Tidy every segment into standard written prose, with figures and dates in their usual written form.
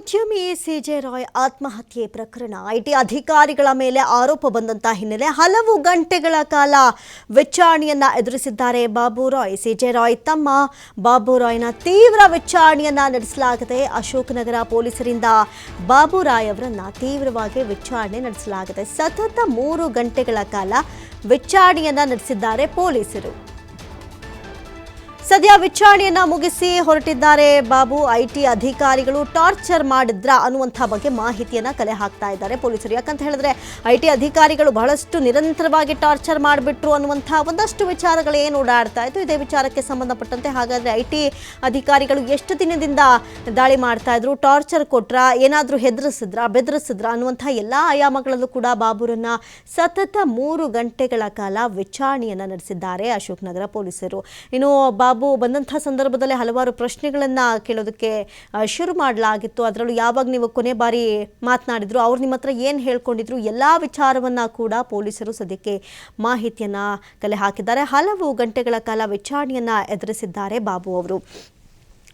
ಉದ್ಯಮಿ ಸಿಜೆ ರಾಯ್ ಆತ್ಮಹತ್ಯೆ ಪ್ರಕರಣ ಐಟಿ ಅಧಿಕಾರಿಗಳ ಮೇಲೆ ಆರೋಪ ಬಂದಂತ ಹಿನ್ನೆಲೆ ಹಲವು ಗಂಟೆಗಳ ಕಾಲ ವಿಚಾರಣೆಯನ್ನ ಎದುರಿಸಿದ್ದಾರೆ ಬಾಬು ರಾಯ್. ಸಿಜೆ ರಾಯ್ ತಮ್ಮ ಬಾಬು ರಾಯ್ನ ತೀವ್ರ ವಿಚಾರಣೆಯನ್ನ ನಡೆಸಲಾಗಿದೆ. ಅಶೋಕ್ ನಗರ ಪೊಲೀಸರಿಂದ ಬಾಬು ರಾಯ್ ಅವರನ್ನ ತೀವ್ರವಾಗಿ ವಿಚಾರಣೆ ನಡೆಸಲಾಗಿದೆ. ಸತತ 3 ಗಂಟೆಗಳ ಕಾಲ ವಿಚಾರಣೆಯನ್ನ ನಡೆಸಿದ್ದಾರೆ ಪೊಲೀಸರು. ಸದ್ಯ ವಿಚಾರಣೆಯನ್ನ ಮುಗಿಸಿ ಹೊರಟಿದ್ದಾರೆ ಬಾಬು. ಐಟಿ ಅಧಿಕಾರಿಗಳು ಟಾರ್ಚರ್ ಮಾಡಿದ್ರ ಅನ್ನುವಂಥ ಬಗ್ಗೆ ಮಾಹಿತಿಯನ್ನ ಕಲೆ ಹಾಕ್ತಾ ಇದ್ದಾರೆ ಪೊಲೀಸರು. ಯಾಕಂತ ಹೇಳಿದ್ರೆ ಐಟಿ ಅಧಿಕಾರಿಗಳು ಬಹಳಷ್ಟು ನಿರಂತರವಾಗಿ ಟಾರ್ಚರ್ ಮಾಡಿಬಿಟ್ರು ಅನ್ನುವಂಥ ಒಂದಷ್ಟು ವಿಚಾರಗಳು ಏನು ಓಡಾಡ್ತಾ ಇತ್ತು. ಇದೇ ವಿಚಾರಕ್ಕೆ ಸಂಬಂಧಪಟ್ಟಂತೆ ಹಾಗಾದ್ರೆ ಐಟಿ ಅಧಿಕಾರಿಗಳು ಎಷ್ಟು ದಿನದಿಂದ ದಾಳಿ ಮಾಡ್ತಾ ಇದ್ರು, ಟಾರ್ಚರ್ ಕೊಟ್ರ, ಏನಾದರೂ ಬೆದರಿಸಿದ್ರ ಅನ್ನುವಂಥ ಎಲ್ಲ ಆಯಾಮಗಳಲ್ಲೂ ಕೂಡ ಬಾಬುರನ್ನ ಸತತ 3 ಗಂಟೆಗಳ ಕಾಲ ವಿಚಾರಣೆಯನ್ನ ನಡೆಸಿದ್ದಾರೆ ಅಶೋಕ್ ನಗರ ಪೊಲೀಸರು. ಇನ್ನು ಬಾಬು ಬಂದಂಥ ಸಂದರ್ಭದಲ್ಲಿ ಹಲವಾರು ಪ್ರಶ್ನೆಗಳನ್ನು ಕೇಳೋದಕ್ಕೆ ಶುರು ಮಾಡಲಾಗಿತ್ತು. ಅದರಲ್ಲೂ ಯಾವಾಗ ನೀವು ಕೊನೆ ಬಾರಿ ಮಾತನಾಡಿದ್ರು, ಅವ್ರು ನಿಮ್ಮ ಹತ್ರ ಏನು ಹೇಳ್ಕೊಂಡಿದ್ರು, ಎಲ್ಲ ವಿಚಾರವನ್ನು ಕೂಡ ಪೊಲೀಸರು ಸದ್ಯಕ್ಕೆ ಮಾಹಿತಿಯನ್ನು ಕಲೆ ಹಾಕಿದ್ದಾರೆ. ಹಲವು ಗಂಟೆಗಳ ಕಾಲ ವಿಚಾರಣೆಯನ್ನು ಎದುರಿಸಿದ್ದಾರೆ ಬಾಬು ಅವರು.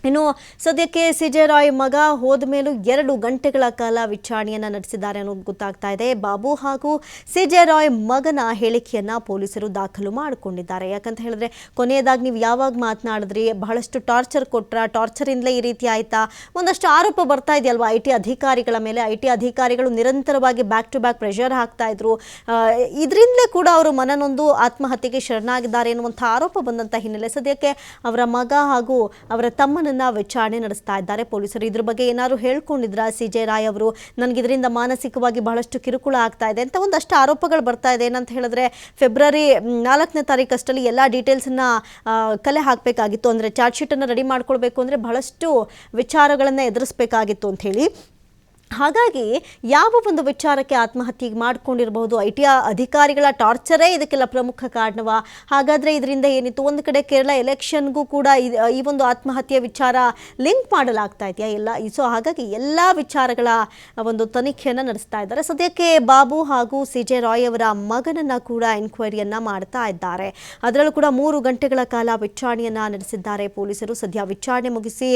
ಇನ್ನು ಸದ್ಯಕ್ಕೆ ಸಿಜೆ ರಾಯ್ ಮಗ ಹೋದ ಮೇಲೂ 2 ಗಂಟೆಗಳ ಕಾಲ ವಿಚಾರಣೆಯನ್ನು ನಡೆಸಿದ್ದಾರೆ ಅನ್ನೋದು ಗೊತ್ತಾಗ್ತಾ ಇದೆ. ಬಾಬು ಹಾಗೂ ಸಿಜೆ ರಾಯ್ ಮಗನ ಹೇಳಿಕೆಯನ್ನ ಪೊಲೀಸರು ದಾಖಲು ಮಾಡಿಕೊಂಡಿದ್ದಾರೆ. ಯಾಕಂತ ಹೇಳಿದ್ರೆ ಕೊನೆಯದಾಗಿ ನೀವು ಯಾವಾಗ ಮಾತನಾಡಿದ್ರಿ, ಬಹಳಷ್ಟು ಟಾರ್ಚರ್ ಕೊಟ್ರ, ಟಾರ್ಚರಿಂದಲೇ ಈ ರೀತಿ ಆಯ್ತಾ, ಒಂದಷ್ಟು ಆರೋಪ ಬರ್ತಾ ಇದೆಯಲ್ವಾ ಐಟಿ ಅಧಿಕಾರಿಗಳ ಮೇಲೆ. ಐಟಿ ಅಧಿಕಾರಿಗಳು ನಿರಂತರವಾಗಿ ಬ್ಯಾಕ್ ಟು ಬ್ಯಾಕ್ ಪ್ರೆಷರ್ ಹಾಕ್ತಾ ಇದ್ರು, ಇದರಿಂದಲೇ ಕೂಡ ಅವರು ಮನನೊಂದು ಆತ್ಮಹತ್ಯೆಗೆ ಶರಣಾಗಿದ್ದಾರೆ ಎನ್ನುವಂಥ ಆರೋಪ ಬಂದಂಥ ಹಿನ್ನೆಲೆ ಸದ್ಯಕ್ಕೆ ಅವರ ಮಗ ಹಾಗೂ ಅವರ ತಮ್ಮನ ವಿಚಾರಣೆ ನಡೆಸ್ತಾ ಇದ್ದಾರೆ ಪೊಲೀಸರು. ಇದ್ರ ಬಗ್ಗೆ ಏನಾದ್ರು ಹೇಳ್ಕೊಂಡಿದ್ರ ಸಿಜೆ ರಾಯ್ ಅವರು, ನನಗೆ ಇದರಿಂದ ಮಾನಸಿಕವಾಗಿ ಬಹಳಷ್ಟು ಕಿರುಕುಳ ಆಗ್ತಾ ಇದೆ ಅಂತ ಒಂದಷ್ಟು ಆರೋಪಗಳು ಬರ್ತಾ ಇದೆ. ಏನಂತ ಹೇಳಿದ್ರೆ ಫೆಬ್ರವರಿ 4ನೇ ತಾರೀಕಷ್ಟಲ್ಲಿ ಎಲ್ಲ ಡೀಟೇಲ್ಸನ್ನ ಕಲೆ ಹಾಕಬೇಕಾಗಿತ್ತು. ಅಂದರೆ ಚಾರ್ಜ್ ಶೀಟನ್ನು ರೆಡಿ ಮಾಡ್ಕೊಳ್ಬೇಕು ಅಂದರೆ ಬಹಳಷ್ಟು ವಿಚಾರಗಳನ್ನು ಎದುರಿಸಬೇಕಾಗಿತ್ತು ಅಂತ ಹೇಳಿ. ಹಾಗಾಗಿ ಯಾವ ಒಂದು ವಿಚಾರಕ್ಕೆ ಆತ್ಮಹತ್ಯೆ ಮಾಡ್ಕೊಂಡಿರಬಹುದು, ಐಟಿ ಅಧಿಕಾರಿಗಳ ಟಾರ್ಚರೇ ಇದಕ್ಕೆಲ್ಲ ಪ್ರಮುಖ ಕಾರಣವ? ಹಾಗಾದರೆ ಇದರಿಂದ ಏನಿತ್ತು? ಒಂದು ಕಡೆ ಕೇರಳ ಎಲೆಕ್ಷನ್ಗೂ ಕೂಡ ಈ ಒಂದು ಆತ್ಮಹತ್ಯೆ ವಿಚಾರ ಲಿಂಕ್ ಮಾಡಲಾಗ್ತಾ ಇದೆಯಾ ಎಲ್ಲ. ಸೊ ಹಾಗಾಗಿ ಎಲ್ಲ ವಿಚಾರಗಳ ಒಂದು ತನಿಖೆಯನ್ನು ನಡೆಸ್ತಾ ಇದ್ದಾರೆ. ಸದ್ಯಕ್ಕೆ ಬಾಬು ಹಾಗೂ ಸಿಜೆ ರಾಯ್ ಅವರ ಮಗನನ್ನು ಕೂಡ ಎನ್ಕ್ವೈರಿಯನ್ನು ಮಾಡ್ತಾ ಇದ್ದಾರೆ. ಅದರಲ್ಲೂ ಕೂಡ 3 ಗಂಟೆಗಳ ಕಾಲ ವಿಚಾರಣೆಯನ್ನು ನಡೆಸಿದ್ದಾರೆ ಪೊಲೀಸರು. ಸದ್ಯ ವಿಚಾರಣೆ ಮುಗಿಸಿ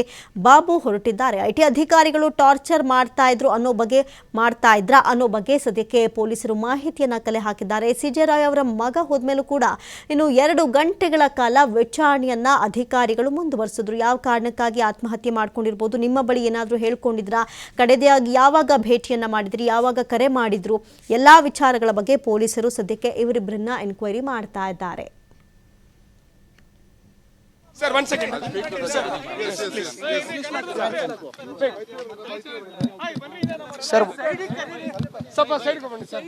ಬಾಬು ಹೊರಟಿದ್ದಾರೆ. ಐಟಿ ಅಧಿಕಾರಿಗಳು ಟಾರ್ಚರ್ ಮಾಡ್ತಾ ಮಾಡ್ತಾ ಇದ್ರ ಅನ್ನೋ ಬಗ್ಗೆ ಸದ್ಯಕ್ಕೆ ಪೊಲೀಸರು ಮಾಹಿತಿಯನ್ನ ಕಲೆ ಹಾಕಿದ್ದಾರೆ. ಸಿಜೆ ರಾಯ್ ಅವರ ಮಗ ಹೋದ್ಮೇಲೂ ಕೂಡ ಇನ್ನು 2 ಗಂಟೆಗಳ ಕಾಲ ವಿಚಾರಣೆಯನ್ನ ಅಧಿಕಾರಿಗಳು ಮುಂದುವರಿಸಿದ್ರು. ಯಾವ ಕಾರಣಕ್ಕಾಗಿ ಆತ್ಮಹತ್ಯೆ ಮಾಡ್ಕೊಂಡಿರ್ಬೋದು, ನಿಮ್ಮ ಬಳಿ ಏನಾದರೂ ಹೇಳ್ಕೊಂಡಿದ್ರಾ, ಕಡೆದಾಗಿ ಯಾವಾಗ ಭೇಟಿಯನ್ನ ಮಾಡಿದ್ರಿ, ಯಾವಾಗ ಕರೆ ಮಾಡಿದ್ರು, ಎಲ್ಲಾ ವಿಚಾರಗಳ ಬಗ್ಗೆ ಪೊಲೀಸರು ಸದ್ಯಕ್ಕೆ ಇವರಿಬ್ಬರನ್ನ ಎನ್ಕ್ವೈರಿ ಮಾಡ್ತಾ ಇದ್ದಾರೆ. Sir, 1 second. Sir, sir, ಸ್ವಲ್ಪ ಸೈಡ್ ಬನ್ನಿ ಸರ್.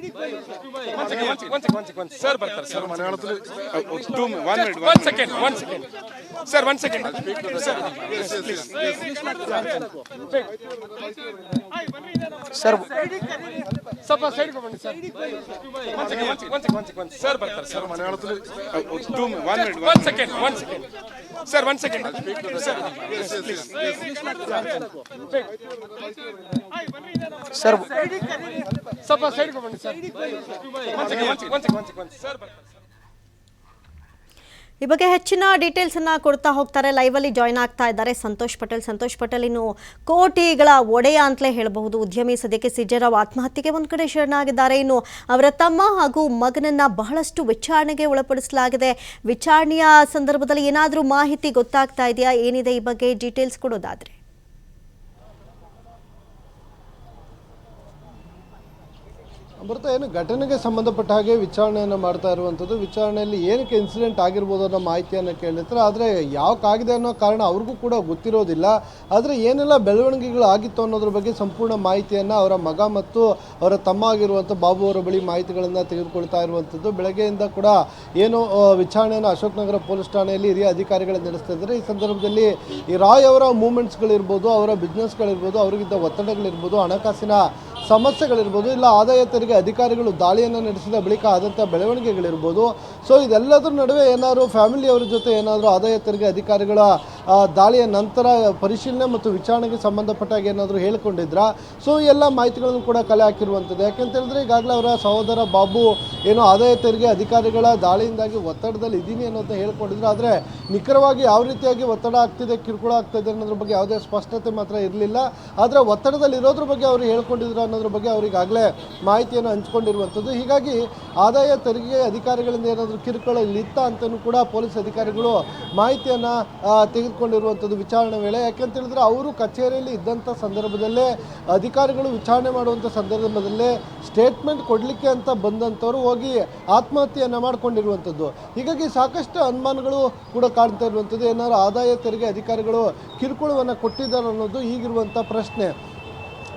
1 second. Sir ಬರ್ತಾರೆ ಸರ್ ಮಲಯಾಳದಲ್ಲಿ 1 second. Sir, 1 second. Sir, sir, ಸ್ವಲ್ಪ ಸೈಡ್ ಬನ್ನಿ ಸರ್. 1 second. Sir ಬರ್ತಾರೆ ಸರ್ ಮಲಯಾಳದಲ್ಲಿ 1 second. Sir, 1 second. Sir, sir, ಸ್ವಲ್ಪ ಸೈಡ್ ಬನ್ನಿ ಸರ್. 1 second. Sir ಈ ಬಗ್ಗೆ ಹೆಚ್ಚಿನ ಡೀಟೇಲ್ಸ್ ಅನ್ನ ಕೊಡ್ತಾ ಹೋಗ್ತಾರೆ. ಲೈವ್ ಅಲ್ಲಿ ಜಾಯ್ನ್ ಆಗ್ತಾ ಇದ್ದಾರೆ ಸಂತೋಷ್ ಪಟೇಲ್. ಇನ್ನು ಕೋಟಿಗಳ ಒಡೆಯ ಅಂತಲೇ ಹೇಳಬಹುದು ಉದ್ಯಮಿ. ಸದ್ಯಕ್ಕೆ ಸಿಜೆ ರಾವ್ ಆತ್ಮಹತ್ಯೆಗೆ ಒಂದು ಕಡೆ ಶರಣಾಗಿದ್ದಾರೆ. ಇನ್ನು ಅವರ ತಮ್ಮ ಹಾಗೂ ಮಗನನ್ನ ಬಹಳಷ್ಟು ವಿಚಾರಣೆಗೆ ಒಳಪಡಿಸಲಾಗಿದೆ. ವಿಚಾರಣೆಯ ಸಂದರ್ಭದಲ್ಲಿ ಏನಾದರೂ ಮಾಹಿತಿ ಗೊತ್ತಾಗ್ತಾ ಇದೆಯಾ, ಏನಿದೆ ಈ ಬಗ್ಗೆ ಡೀಟೇಲ್ಸ್ ಕೊಡೋದಾದ್ರೆ? ಅಮೃತ, ಏನು ಘಟನೆಗೆ ಸಂಬಂಧಪಟ್ಟ ಹಾಗೆ ವಿಚಾರಣೆಯನ್ನು ಮಾಡ್ತಾ ಇರುವಂಥದ್ದು. ವಿಚಾರಣೆಯಲ್ಲಿ ಏನಕ್ಕೆ ಇನ್ಸಿಡೆಂಟ್ ಆಗಿರ್ಬೋದು ಅನ್ನೋ ಮಾಹಿತಿಯನ್ನು ಕೇಳಿರ್ತಾರೆ. ಆದರೆ ಯಾವಕ್ಕಾಗಿದೆ ಅನ್ನೋ ಕಾರಣ ಅವ್ರಿಗೂ ಕೂಡ ಗೊತ್ತಿರೋದಿಲ್ಲ. ಆದರೆ ಏನೆಲ್ಲ ಬೆಳವಣಿಗೆಗಳು ಆಗಿತ್ತು ಅನ್ನೋದ್ರ ಬಗ್ಗೆ ಸಂಪೂರ್ಣ ಮಾಹಿತಿಯನ್ನು ಅವರ ಮಗ ಮತ್ತು ಅವರ ತಮ್ಮ ಆಗಿರುವಂಥ ಬಾಬು ಅವರ ಬಳಿ ಮಾಹಿತಿಗಳನ್ನು ತೆಗೆದುಕೊಳ್ತಾ ಇರುವಂಥದ್ದು. ಬೆಳಗ್ಗೆಯಿಂದ ಕೂಡ ಏನು ವಿಚಾರಣೆಯನ್ನು ಅಶೋಕ್ ನಗರ ಪೊಲೀಸ್ ಠಾಣೆಯಲ್ಲಿ ಹಿರಿಯ ಅಧಿಕಾರಿಗಳು ನಡೆಸ್ತಾ ಇದ್ದಾರೆ. ಈ ಸಂದರ್ಭದಲ್ಲಿ ಈ ರಾಯ್ ಅವರ ಮೂವ್ಮೆಂಟ್ಸ್ಗಳಿರ್ಬೋದು, ಅವರ ಬಿಸ್ನೆಸ್ಗಳಿರ್ಬೋದು, ಅವರಿಗಿದ್ದ ಒತ್ತಡಗಳಿರ್ಬೋದು, ಹಣಕಾಸಿನ ಸಮಸ್ಯೆಗಳಿರ್ಬೋದು, ಇಲ್ಲ ಆದಾಯ ತೆರಿಗೆ ಅಧಿಕಾರಿಗಳು ದಾಳಿಯನ್ನು ನಡೆಸಿದ ಬಳಿಕ ಆದಂಥ ಬೆಳವಣಿಗೆಗಳಿರ್ಬೋದು. ಸೊ ಇದೆಲ್ಲದರ ನಡುವೆ ಏನಾದರೂ ಫ್ಯಾಮಿಲಿಯವರ ಜೊತೆ ಏನಾದರೂ ಆದಾಯ ತೆರಿಗೆ ಅಧಿಕಾರಿಗಳ ದಾಳಿಯ ನಂತರ ಪರಿಶೀಲನೆ ಮತ್ತು ವಿಚಾರಣೆಗೆ ಸಂಬಂಧಪಟ್ಟಾಗ ಏನಾದರೂ ಹೇಳ್ಕೊಂಡಿದ್ರಾ? ಸೊ ಎಲ್ಲ ಮಾಹಿತಿಗಳನ್ನು ಕೂಡ ಕಲೆ ಹಾಕಿರುವಂಥದ್ದು. ಯಾಕೆಂತ ಹೇಳಿದ್ರೆ ಈಗಾಗಲೇ ಅವರ ಸಹೋದರ ಬಾಬು ಏನೋ ಆದಾಯ ತೆರಿಗೆ ಅಧಿಕಾರಿಗಳ ದಾಳಿಯಿಂದಾಗಿ ಒತ್ತಡದಲ್ಲಿ ಇದ್ದೀನಿ ಅನ್ನೋದನ್ನ ಹೇಳ್ಕೊಂಡಿದ್ರು. ಆದರೆ ನಿಖರವಾಗಿ ಯಾವ ರೀತಿಯಾಗಿ ಒತ್ತಡ ಆಗ್ತಿದೆ, ಕಿರುಕುಳ ಆಗ್ತಿದೆ ಅನ್ನೋದ್ರ ಬಗ್ಗೆ ಯಾವುದೇ ಸ್ಪಷ್ಟತೆ ಮಾತ್ರ ಇರಲಿಲ್ಲ. ಆದರೆ ಒತ್ತಡದಲ್ಲಿ ಇರೋದ್ರ ಬಗ್ಗೆ ಅವರು ಹೇಳ್ಕೊಂಡಿದ್ರು ಅನ್ನೋದ್ರ ಬಗ್ಗೆ ಅವರಿಗಾಗಲೇ ಮಾಹಿತಿಯನ್ನು ಹಂಚ್ಕೊಂಡಿರುವಂಥದ್ದು. ಹೀಗಾಗಿ ಆದಾಯ ತೆರಿಗೆ ಅಧಿಕಾರಿಗಳಿಂದ ಏನಾದರೂ ಕಿರುಕುಳ ಇತ್ತ ಅಂತಲೂ ಕೂಡ ಪೊಲೀಸ್ ಅಧಿಕಾರಿಗಳು ಮಾಹಿತಿಯನ್ನು ತೆಗೆದುಕೊಂಡಿರುವಂಥದ್ದು ವಿಚಾರಣೆ ವೇಳೆ. ಯಾಕೆಂತ ಹೇಳಿದ್ರೆ ಅವರು ಕಚೇರಿಯಲ್ಲಿ ಇದ್ದಂಥ ಸಂದರ್ಭದಲ್ಲೇ ಅಧಿಕಾರಿಗಳು ವಿಚಾರಣೆ ಮಾಡುವಂಥ ಸಂದರ್ಭದಲ್ಲೇ ಸ್ಟೇಟ್ಮೆಂಟ್ ಕೊಡಲಿಕ್ಕೆ ಅಂತ ಬಂದಂಥವ್ರು ಹೋಗಿ ಆತ್ಮಹತ್ಯೆಯನ್ನು ಮಾಡ್ಕೊಂಡಿರುವಂಥದ್ದು. ಹೀಗಾಗಿ ಸಾಕಷ್ಟು ಅನುಮಾನಗಳು ಕೂಡ ಕಾಣ್ತಾ ಇರುವಂಥದ್ದು. ಏನಾದರೂ ಆದಾಯ ತೆರಿಗೆ ಅಧಿಕಾರಿಗಳು ಕಿರುಕುಳವನ್ನು ಕೊಟ್ಟಿದ್ದಾರೆ ಅನ್ನೋದು ಈಗಿರುವಂಥ ಪ್ರಶ್ನೆ.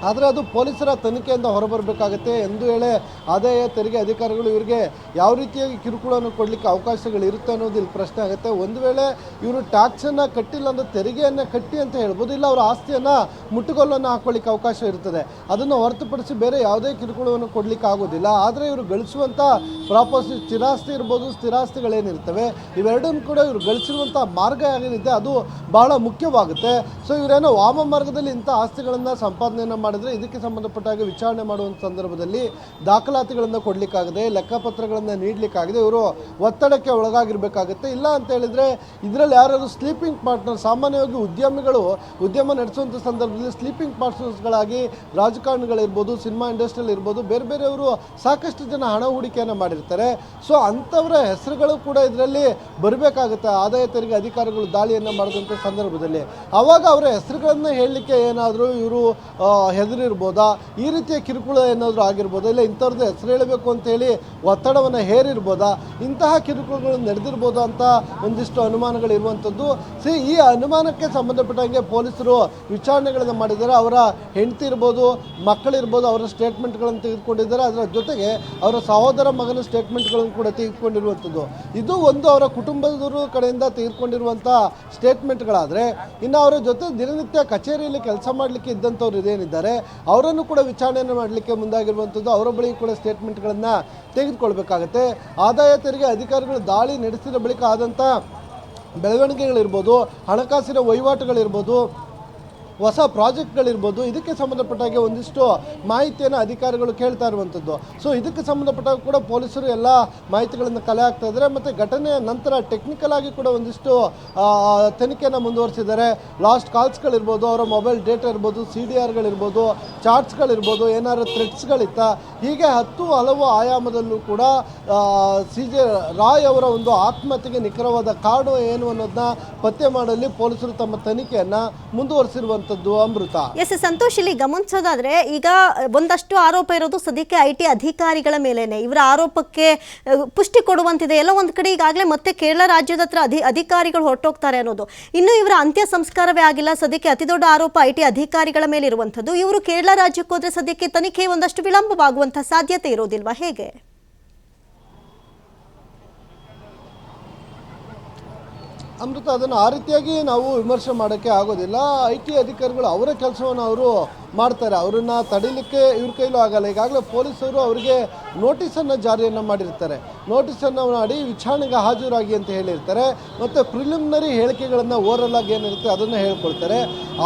ಆದರೆ ಅದು ಪೊಲೀಸರ ತನಿಖೆಯಿಂದ ಹೊರಬರಬೇಕಾಗತ್ತೆ. ಎಂದು ಹೇಳಿ ಆದಾಯ ತೆರಿಗೆ ಅಧಿಕಾರಿಗಳು ಇವರಿಗೆ ಯಾವ ರೀತಿಯಾಗಿ ಕಿರುಕುಳವನ್ನು ಕೊಡಲಿಕ್ಕೆ ಅವಕಾಶಗಳಿರುತ್ತೆ ಅನ್ನೋದು ಇಲ್ಲಿ ಪ್ರಶ್ನೆ ಆಗುತ್ತೆ. ಒಂದು ವೇಳೆ ಇವರು ಟ್ಯಾಕ್ಸನ್ನು ಕಟ್ಟಿಲ್ಲ ಅಂದರೆ ತೆರಿಗೆಯನ್ನು ಕಟ್ಟಿ ಅಂತ ಹೇಳ್ಬೋದು, ಇಲ್ಲ ಅವರ ಆಸ್ತಿಯನ್ನು ಮುಟ್ಟುಗೋಲನ್ನು ಹಾಕೊಳ್ಳಿಕ್ಕೆ ಅವಕಾಶ ಇರ್ತದೆ. ಅದನ್ನು ಹೊರತುಪಡಿಸಿ ಬೇರೆ ಯಾವುದೇ ಕಿರುಕುಳವನ್ನು ಕೊಡಲಿಕ್ಕೆ ಆಗೋದಿಲ್ಲ. ಆದರೆ ಇವರು ಗಳಿಸುವಂಥ ಪ್ರಾಪರ್ಟಿ, ಸ್ಥಿರಾಸ್ತಿ ಇರ್ಬೋದು, ಸ್ಥಿರಾಸ್ತಿಗಳೇನಿರ್ತವೆ ಇವೆರಡನ್ನು ಕೂಡ ಇವರು ಗಳಿಸಿರುವಂಥ ಮಾರ್ಗ ಏನಿದೆ ಅದು ಬಹಳ ಮುಖ್ಯವಾಗುತ್ತೆ. ಸೊ ಇವರೇನೋ ವಾಮ ಮಾರ್ಗದಲ್ಲಿ ಇಂಥ ಆಸ್ತಿಗಳನ್ನು ಸಂಪಾದನೆಯನ್ನು ಮಾಡಿದ್ರೆ ಇದಕ್ಕೆ ಸಂಬಂಧಪಟ್ಟಾಗ ವಿಚಾರಣೆ ಮಾಡುವಂಥ ಸಂದರ್ಭದಲ್ಲಿ ದಾಖಲಾತಿಗಳನ್ನು ಕೊಡಲಿಕ್ಕಾಗದೆ, ಲೆಕ್ಕಪತ್ರಗಳನ್ನು ನೀಡಲಿಕ್ಕಾಗದೆ ಇವರು ಒತ್ತಡಕ್ಕೆ ಒಳಗಾಗಿರಬೇಕಾಗುತ್ತೆ. ಇಲ್ಲ ಅಂತ ಹೇಳಿದರೆ ಇದರಲ್ಲಿ ಯಾರಾದರೂ ಸ್ಲೀಪಿಂಗ್ ಪಾರ್ಟ್ನರ್, ಸಾಮಾನ್ಯವಾಗಿ ಉದ್ಯಮಿಗಳು ಉದ್ಯಮ ನಡೆಸುವಂಥ ಸಂದರ್ಭದಲ್ಲಿ ಸ್ಲೀಪಿಂಗ್ ಪಾರ್ಟ್ನರ್ಸ್ಗಳಾಗಿ ರಾಜಕಾರಣಿಗಳಿರ್ಬೋದು, ಸಿನಿಮಾ ಇಂಡಸ್ಟ್ರಿಯಲ್ಲಿ ಇರ್ಬೋದು, ಬೇರೆ ಬೇರೆಯವರು ಸಾಕಷ್ಟು ಜನ ಹಣ ಹೂಡಿಕೆಯನ್ನು ಮಾಡಿರ್ತಾರೆ. ಸೊ ಅಂಥವರ ಹೆಸರುಗಳು ಕೂಡ ಇದರಲ್ಲಿ ಬರಬೇಕಾಗುತ್ತೆ. ಆದಾಯ ತೆರಿಗೆ ಅಧಿಕಾರಿಗಳು ದಾಳಿಯನ್ನು ಮಾಡಿದಂಥ ಸಂದರ್ಭದಲ್ಲಿ ಆವಾಗ ಅವರ ಹೆಸರುಗಳನ್ನು ಹೇಳಲಿಕ್ಕೆ ಏನಾದರೂ ಇವರು ಹೆದರಿರ್ಬೋದಾ, ಈ ರೀತಿಯ ಕಿರುಕುಳ ಏನಾದರೂ ಆಗಿರ್ಬೋದಾ, ಇಲ್ಲ ಇಂಥವ್ರದ್ದು ಹೆಸರು ಹೇಳಬೇಕು ಅಂತೇಳಿ ಒತ್ತಡವನ್ನು ಹೇರಿರ್ಬೋದಾ, ಇಂತಹ ಕಿರುಕುಳಗಳು ನಡೆದಿರ್ಬೋದಾ ಅಂತ ಒಂದಿಷ್ಟು ಅನುಮಾನಗಳಿರುವಂಥದ್ದು. ಈ ಅನುಮಾನಕ್ಕೆ ಸಂಬಂಧಪಟ್ಟಂಗೆ ಪೊಲೀಸರು ವಿಚಾರಣೆಗಳನ್ನು ಮಾಡಿದ್ದಾರೆ. ಅವರ ಹೆಂಡತಿ ಇರ್ಬೋದು, ಮಕ್ಕಳಿರ್ಬೋದು, ಅವರ ಸ್ಟೇಟ್ಮೆಂಟ್ಗಳನ್ನು ತೆಗೆದುಕೊಂಡಿದ್ದಾರೆ. ಅದರ ಜೊತೆಗೆ ಅವರ ಸಹೋದರ ಮಗನ ಸ್ಟೇಟ್ಮೆಂಟ್ಗಳನ್ನು ಕೂಡ ತೆಗೆದುಕೊಂಡಿರುವಂಥದ್ದು. ಇದು ಒಂದು ಅವರ ಕುಟುಂಬದವರು ಕಡೆಯಿಂದ ತೆಗೆದುಕೊಂಡಿರುವಂಥ ಸ್ಟೇಟ್ಮೆಂಟ್ಗಳಾದರೆ, ಇನ್ನು ಅವರ ಜೊತೆ ದಿನನಿತ್ಯ ಕಚೇರಿಯಲ್ಲಿ ಕೆಲಸ ಮಾಡಲಿಕ್ಕೆ ಇದ್ದಂಥವ್ರು ಇದೇನಿದ್ದಾರೆ ಅವರನ್ನು ಕೂಡ ವಿಚಾರಣೆಯನ್ನು ಮಾಡಲಿಕ್ಕೆ ಮುಂದಾಗಿರುವಂಥದ್ದು. ಅವರ ಬಳಿ ಕೂಡ ಸ್ಟೇಟ್ಮೆಂಟ್ಗಳನ್ನು ತೆಗೆದುಕೊಳ್ಬೇಕಾಗತ್ತೆ. ಆದಾಯ ತೆರಿಗೆ ಅಧಿಕಾರಿಗಳು ದಾಳಿ ನಡೆಸಿದ ಬಳಿಕ ಆದಂಥ ಬೆಳವಣಿಗೆಗಳಿರ್ಬೋದು, ಹಣಕಾಸಿನ ವಹಿವಾಟುಗಳಿರ್ಬೋದು, ಹೊಸ ಪ್ರಾಜೆಕ್ಟ್ಗಳಿರ್ಬೋದು, ಇದಕ್ಕೆ ಸಂಬಂಧಪಟ್ಟಾಗೆ ಒಂದಿಷ್ಟು ಮಾಹಿತಿಯನ್ನು ಅಧಿಕಾರಿಗಳು ಕೇಳ್ತಾ ಇರುವಂಥದ್ದು. ಸೊ ಇದಕ್ಕೆ ಸಂಬಂಧಪಟ್ಟಾಗ ಕೂಡ ಪೊಲೀಸರು ಎಲ್ಲ ಮಾಹಿತಿಗಳನ್ನು ಕಲೆ ಹಾಕ್ತಾ ಇದ್ದಾರೆ. ಮತ್ತು ಘಟನೆಯ ನಂತರ ಟೆಕ್ನಿಕಲ್ ಆಗಿ ಕೂಡ ಒಂದಿಷ್ಟು ತನಿಖೆಯನ್ನು ಮುಂದುವರಿಸಿದ್ದಾರೆ. ಲಾಸ್ಟ್ ಕಾಲ್ಸ್ಗಳಿರ್ಬೋದು, ಅವರ ಮೊಬೈಲ್ ಡೇಟಾ ಇರ್ಬೋದು, CDRಗಳಿರ್ಬೋದು, ಚಾರ್ಟ್ಸ್ಗಳಿರ್ಬೋದು, ಏನಾದ್ರು ಥ್ರೆಡ್ಸ್ಗಳಿತ್ತ, ಹೀಗೆ ಹಲವು ಆಯಾಮದಲ್ಲೂ ಕೂಡ CJ ರಾಯ್ ಅವರ ಒಂದು ಆತ್ಮಹತ್ಯೆಗೆ ನಿಖರವಾದ ಕಾರಣ ಏನು ಅನ್ನೋದನ್ನ ಪತ್ತೆ ಮಾಡಲು ಪೊಲೀಸರು ತಮ್ಮ ತನಿಖೆಯನ್ನು ಮುಂದುವರಿಸಿರುವಂಥ ಅಮೃತ. ಎಸ್ ಸಂತೋಷ್, ಇಲ್ಲಿ ಗಮನಿಸೋದಾದ್ರೆ ಈಗ ಒಂದಷ್ಟು ಆರೋಪ ಇರೋದು ಸದ್ಯಕ್ಕೆ IT ಅಧಿಕಾರಿಗಳ ಮೇಲೇನೆ. ಇವರ ಆರೋಪಕ್ಕೆ ಪುಷ್ಟಿ ಕೊಡುವಂತಿದೆ. ಎಲ್ಲ ಒಂದ್ ಕಡೆ ಈಗಾಗಲೇ ಮತ್ತೆ ಕೇರಳ ರಾಜ್ಯದ ಹತ್ರ ಅಧಿಕಾರಿಗಳು ಹೊರಟೋಗ್ತಾರೆ ಅನ್ನೋದು. ಇನ್ನು ಇವರ ಅಂತ್ಯ ಸಂಸ್ಕಾರವೇ ಆಗಿಲ್ಲ. ಸದ್ಯಕ್ಕೆ ಅತಿ ದೊಡ್ಡ ಆರೋಪ IT ಅಧಿಕಾರಿಗಳ ಮೇಲೆ ಇರುವಂಥದ್ದು. ಇವರು ಕೇರಳ ರಾಜ್ಯಕ್ಕೆ ಹೋದ್ರೆ ಸದ್ಯಕ್ಕೆ ತನಿಖೆ ಒಂದಷ್ಟು ವಿಳಂಬವಾಗುವಂತಹ ಸಾಧ್ಯತೆ ಇರೋದಿಲ್ವಾ, ಹೇಗೆ? ಅಮೃತ, ಅದನ್ನು ಆ ರೀತಿಯಾಗಿ ನಾವು ವಿಮರ್ಶೆ ಮಾಡೋಕ್ಕೆ ಆಗೋದಿಲ್ಲ. IT ಅಧಿಕಾರಿಗಳು ಅವರ ಕೆಲಸವನ್ನು ಅವರು ಮಾಡ್ತಾರೆ. ಅವರನ್ನು ತಡೀಲಿಕ್ಕೆ ಇವ್ರ ಕೈಲೂ ಆಗಲ್ಲ. ಈಗಾಗಲೇ ಪೊಲೀಸರು ಅವರಿಗೆ ನೋಟಿಸನ್ನು ಜಾರಿಯನ್ನು ಮಾಡಿರ್ತಾರೆ. ನೋಟಿಸನ್ನು ಮಾಡಿ ವಿಚಾರಣೆಗೆ ಹಾಜರಾಗಿ ಅಂತ ಹೇಳಿರ್ತಾರೆ. ಮತ್ತು ಪ್ರಿಲಿಮಿನರಿ ಹೇಳಿಕೆಗಳನ್ನು ಓರಲ್ ಆಗಿ ಏನಿರುತ್ತೆ ಅದನ್ನು ಹೇಳ್ಕೊಳ್ತಾರೆ.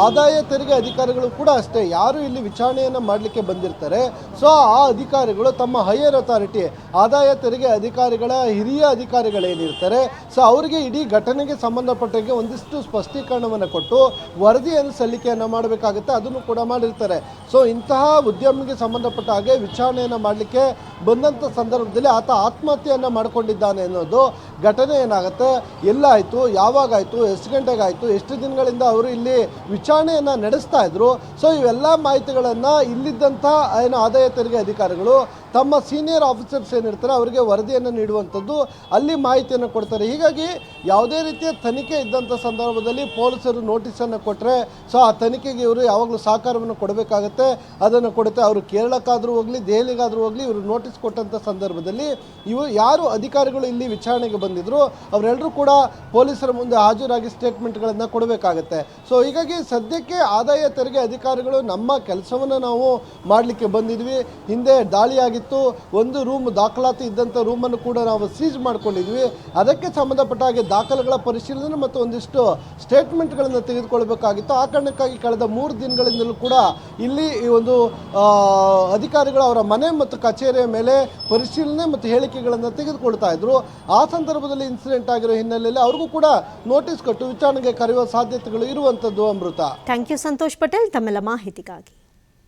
ಆದಾಯ ತೆರಿಗೆ ಅಧಿಕಾರಿಗಳು ಕೂಡ ಅಷ್ಟೇ, ಯಾರು ಇಲ್ಲಿ ವಿಚಾರಣೆಯನ್ನು ಮಾಡಲಿಕ್ಕೆ ಬಂದಿರ್ತಾರೆ, ಸೊ ಆ ಅಧಿಕಾರಿಗಳು ತಮ್ಮ ಹೈಯರ್ ಅಥಾರಿಟಿ, ಆದಾಯ ತೆರಿಗೆ ಅಧಿಕಾರಿಗಳ ಹಿರಿಯ ಅಧಿಕಾರಿಗಳೇನಿರ್ತಾರೆ, ಸೊ ಅವರಿಗೆ ಇಡೀ ಘಟನೆಗೆ ಸಂಬಂಧಪಟ್ಟಂಗೆ ಒಂದಿಷ್ಟು ಸ್ಪಷ್ಟೀಕರಣವನ್ನು ಕೊಟ್ಟು ವರದಿಯನ್ನು ಸಲ್ಲಿಕೆಯನ್ನು ಮಾಡಬೇಕಾಗುತ್ತೆ. ಅದನ್ನು ಕೂಡ ಮಾಡಿರ್ತಾರೆ. ಸೊ ಇಂತಹ ಉದ್ಯಮಿಗೆ ಸಂಬಂಧಪಟ್ಟ ಹಾಗೆ ವಿಚಾರಣೆಯನ್ನು ಮಾಡಲಿಕ್ಕೆ ಬಂದಂಥ ಸಂದರ್ಭದಲ್ಲಿ ಆತ ಆತ್ಮಹತ್ಯೆಯನ್ನು ಮಾಡಿಕೊಂಡಿದ್ದಾನೆ ಅನ್ನೋದು ಘಟನೆ ಏನಾಗುತ್ತೆ, ಎಲ್ಲಾಯಿತು, ಯಾವಾಗಾಯಿತು, ಎಷ್ಟು ಗಂಟೆಗಾಯಿತು, ಎಷ್ಟು ದಿನಗಳಿಂದ ಅವರು ಇಲ್ಲಿ ವಿಚಾರಣೆಯನ್ನು ನಡೆಸ್ತಾ ಇದ್ರು. ಸೊ ಇವೆಲ್ಲ ಮಾಹಿತಿಗಳನ್ನು ಇಲ್ಲಿದ್ದಂಥ ಏನು ಆದಾಯ ತೆರಿಗೆ ಅಧಿಕಾರಿಗಳು ತಮ್ಮ ಸೀನಿಯರ್ ಆಫೀಸರ್ಸ್ ಏನಿರ್ತಾರೆ ಅವರಿಗೆ ವರದಿಯನ್ನು ನೀಡುವಂಥದ್ದು, ಅಲ್ಲಿ ಮಾಹಿತಿಯನ್ನು ಕೊಡ್ತಾರೆ. ಹೀಗಾಗಿ ಯಾವುದೇ ರೀತಿಯ ತನಿಖೆ ಇದ್ದಂಥ ಸಂದರ್ಭದಲ್ಲಿ ಪೊಲೀಸರು ನೋಟಿಸನ್ನು ಕೊಟ್ಟರೆ ಸೊ ಆ ತನಿಖೆಗೆ ಇವರು ಯಾವಾಗಲೂ ಸಹಕಾರವನ್ನು ಕೊಡಬೇಕಾಗತ್ತೆ, ಅದನ್ನು ಕೊಡುತ್ತೆ. ಅವರು ಕೇರಳಕ್ಕಾದರೂ ಹೋಗಲಿ, ದೆಹಲಿಗಾದರೂ ಹೋಗಲಿ, ಇವರು ನೋಟಿಸ್ ಕೊಟ್ಟಂಥ ಸಂದರ್ಭದಲ್ಲಿ ಯಾರು ಅಧಿಕಾರಿಗಳು ಇಲ್ಲಿ ವಿಚಾರಣೆಗೆ ಬಂದಿದ್ರು ಅವರೆಲ್ಲರೂ ಕೂಡ ಪೊಲೀಸರ ಮುಂದೆ ಹಾಜರಾಗಿ ಸ್ಟೇಟ್ಮೆಂಟ್ಗಳನ್ನು ಕೊಡಬೇಕಾಗತ್ತೆ. ಸೊ ಹೀಗಾಗಿ ಸದ್ಯಕ್ಕೆ ಆದಾಯ ತೆರಿಗೆ ಅಧಿಕಾರಿಗಳು ನಮ್ಮ ಕೆಲಸವನ್ನು ನಾವು ಮಾಡಲಿಕ್ಕೆ ಬಂದಿದ್ವಿ. ಹಿಂದೆ ದಾಳಿಯಾಗಿತ್ತು, ಒಂದು ರೂಮ್ ದಾಖಲಾತಿ ಇದ್ದಂಥ ರೂಮನ್ನು ಕೂಡ ನಾವು ಸೀಜ್ ಮಾಡ್ಕೊಂಡಿದ್ವಿ. ಅದಕ್ಕೆ ಸಂಬಂಧಪಟ್ಟ ಹಾಗೆ ದಾಖಲೆಗಳ ಪರಿಶೀಲನೆ ಮತ್ತು ಒಂದಿಷ್ಟು ಸ್ಟೇಟ್ಮೆಂಟ್ಗಳನ್ನು ತೆಗೆದುಕೊಳ್ಬೇಕಾಗಿತ್ತು. ಆ ಕಾರಣಕ್ಕಾಗಿ ಕಳೆದ 3 ದಿನಗಳಿಂದಲೂ ಕೂಡ ಇಲ್ಲಿ ಈ ಒಂದು ಅಧಿಕಾರಿಗಳು ಅವರ ಮನೆ ಮತ್ತು ಕಚೇರಿಯ ಮೇಲೆ ಪರಿಶೀಲನೆ ಮತ್ತು ಹೇಳಿಕೆಗಳನ್ನು ತೆಗೆದುಕೊಳ್ತಾ ಇದ್ರು. ಆ ಸಂದರ್ಭದಲ್ಲಿ ಇನ್ಸಿಡೆಂಟ್ ಆಗಿರೋ ಹಿನ್ನೆಲೆಯಲ್ಲಿ ಅವ್ರಿಗೂ ಕೂಡ ನೋಟಿಸ್ ಕೊಟ್ಟು ವಿಚಾರಣೆಗೆ ಕರೆಯುವ ಸಾಧ್ಯತೆಗಳು ಇರುವಂಥದ್ದು. ಅಮೃತ. ಥ್ಯಾಂಕ್ ಯು ಸಂತೋಷ್ ಪಟೇಲ್ ತಮ್ಮೆಲ್ಲ ಮಾಹಿತಿಗಾಗಿ.